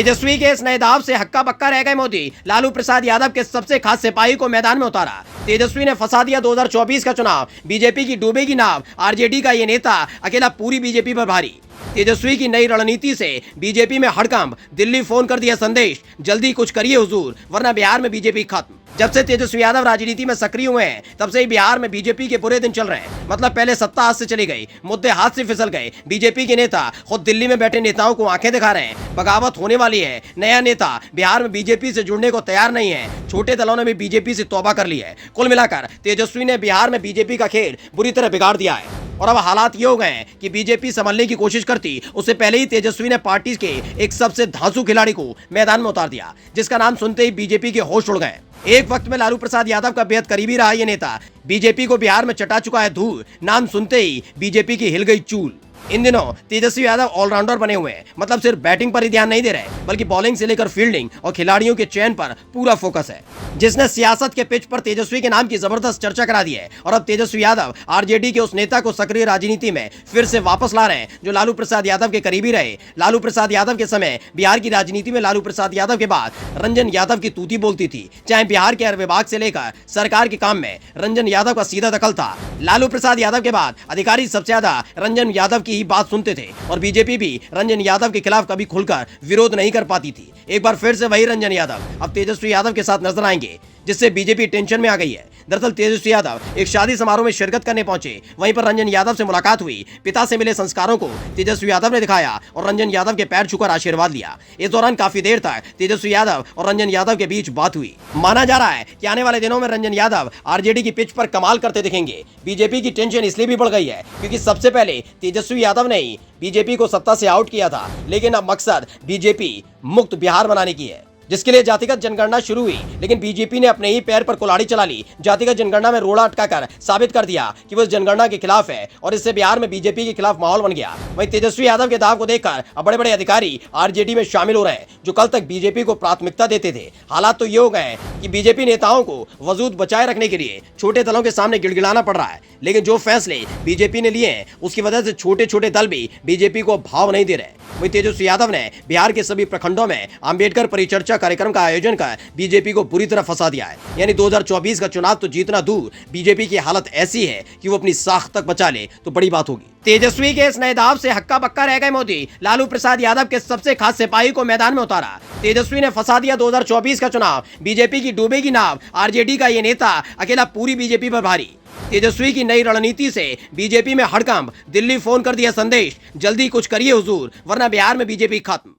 तेजस्वी के इस नए दाव से हक्का बक्का रह गए मोदी। लालू प्रसाद यादव के सबसे खास सिपाही को मैदान में उतारा। तेजस्वी ने फंसा दिया 2024 का चुनाव। बीजेपी की डूबेगी नाव। आरजेडी का ये नेता अकेला पूरी बीजेपी पर भारी। तेजस्वी की नई रणनीति से बीजेपी में हड़कंप। दिल्ली फोन कर दिया संदेश, जल्दी कुछ करिए हुजूर, वरना बिहार में बीजेपी खत्म। जब से तेजस्वी यादव राजनीति में सक्रिय हुए हैं, तब से ही बिहार में बीजेपी के बुरे दिन चल रहे हैं। मतलब पहले सत्ता हाथ से चली गई, मुद्दे हाथ से फिसल गए। बीजेपी के नेता खुद दिल्ली में बैठे नेताओं को आंखें दिखा रहे हैं, बगावत होने वाली है। नया नेता बिहार में बीजेपी से जुड़ने को तैयार नहीं है। छोटे दलों ने भी बीजेपी से तौबा कर ली है। कुल मिलाकर तेजस्वी ने बिहार में बीजेपी का खेल बुरी तरह बिगाड़ दिया है। और अब हालात ये हो गए हैं कि बीजेपी संभलने की कोशिश करती, उससे पहले ही तेजस्वी ने पार्टी के एक सबसे धांसू खिलाड़ी को मैदान में उतार दिया, जिसका नाम सुनते ही बीजेपी के होश उड़ गए। एक वक्त में लालू प्रसाद यादव का बेहद करीबी रहा ये नेता बीजेपी को बिहार में चटा चुका है धूल। नाम सुनते ही बीजेपी की हिल गई चूल। इन दिनों तेजस्वी यादव ऑलराउंडर बने हुए हैं। मतलब सिर्फ बैटिंग पर ही ध्यान नहीं दे रहे, बल्कि बॉलिंग से लेकर फील्डिंग और खिलाड़ियों के चयन पर पूरा फोकस है, जिसने सियासत के पिच पर तेजस्वी के नाम की जबरदस्त चर्चा करा दी है। और अब तेजस्वी यादव आरजेडी के उस नेता को सक्रिय राजनीति में फिर से वापस ला रहे हैं, जो लालू प्रसाद यादव के करीबी रहे। लालू प्रसाद यादव के समय बिहार की राजनीति में लालू प्रसाद यादव के बाद रंजन यादव की तूती बोलती थी। चाहे बिहार के हर विभाग से लेकर सरकार के काम में रंजन यादव का सीधा दखल था। लालू प्रसाद यादव के बाद अधिकारी सबसे ज्यादा रंजन यादव की ही बात सुनते थे, और बीजेपी भी रंजन यादव के खिलाफ कभी खुलकर विरोध नहीं कर पाती थी। एक बार फिर से वही रंजन यादव अब तेजस्वी यादव के साथ नजर आएंगे, जिससे बीजेपी टेंशन में आ गई है। दरअसल तेजस्वी यादव एक शादी समारोह में शिरकत करने पहुंचे। वहीं पर रंजन यादव से मुलाकात हुई। पिता से मिले संस्कारों को तेजस्वी यादव ने दिखाया और रंजन यादव के पैर छूकर आशीर्वाद लिया। इस दौरान काफी देर तक तेजस्वी यादव और रंजन यादव के बीच बात हुई। माना जा रहा है कि आने वाले दिनों में रंजन यादव आरजेडी की पिच पर कमाल करते दिखेंगे। बीजेपी की टेंशन इसलिए भी बढ़ गई है क्योंकि सबसे पहले तेजस्वी यादव ने ही बीजेपी को सत्ता से आउट किया था, लेकिन अब मकसद बीजेपी मुक्त बिहार बनाने की है, जिसके लिए जातिगत जनगणना शुरू हुई। लेकिन बीजेपी ने अपने ही पैर पर कुल्हाड़ी चला ली। जातिगत जनगणना में रोड़ा अटकाकर साबित कर दिया कि वो इस जनगणना के खिलाफ है, और इससे बिहार में बीजेपी के खिलाफ माहौल बन गया। वहीं तेजस्वी यादव के दाव को देखकर अब बड़े बड़े अधिकारी आरजेडी में शामिल हो रहे हैं, जो कल तक बीजेपी को प्राथमिकता देते थे। हालात तो ये हो गए हैं कि बीजेपी नेताओं को वजूद बचाए रखने के लिए छोटे दलों के सामने गिड़गिड़ाना पड़ रहा है। लेकिन जो फैसले बीजेपी ने लिए हैं, उसकी वजह से छोटे छोटे दल भी बीजेपी को भाव नहीं दे रहे। वहीं तेजस्वी यादव ने बिहार के सभी प्रखंडों में अंबेडकर परिचर्चा कार्यक्रम का आयोजन कर बीजेपी को बुरी तरह फंसा दिया है। यानी 2024 का चुनाव तो जीतना दूर, बीजेपी की हालत ऐसी है कि वो अपनी साख तक बचा ले तो बड़ी बात होगी। तेजस्वी के इस नए दाव से हक्का बक्का रह गए मोदी। लालू प्रसाद यादव के सबसे खास सिपाही को मैदान में उतारा। तेजस्वी ने फंसा दिया 2024 का चुनाव। बीजेपी की डूबेगी नाव। आरजेडी का ये नेता अकेला पूरी बीजेपी पर भारी। तेजस्वी की नई रणनीति से बीजेपी में हड़कंप। दिल्ली फोन कर दिया संदेश, जल्दी कुछ करिए हुजूर, वरना बिहार में बीजेपी खत्म।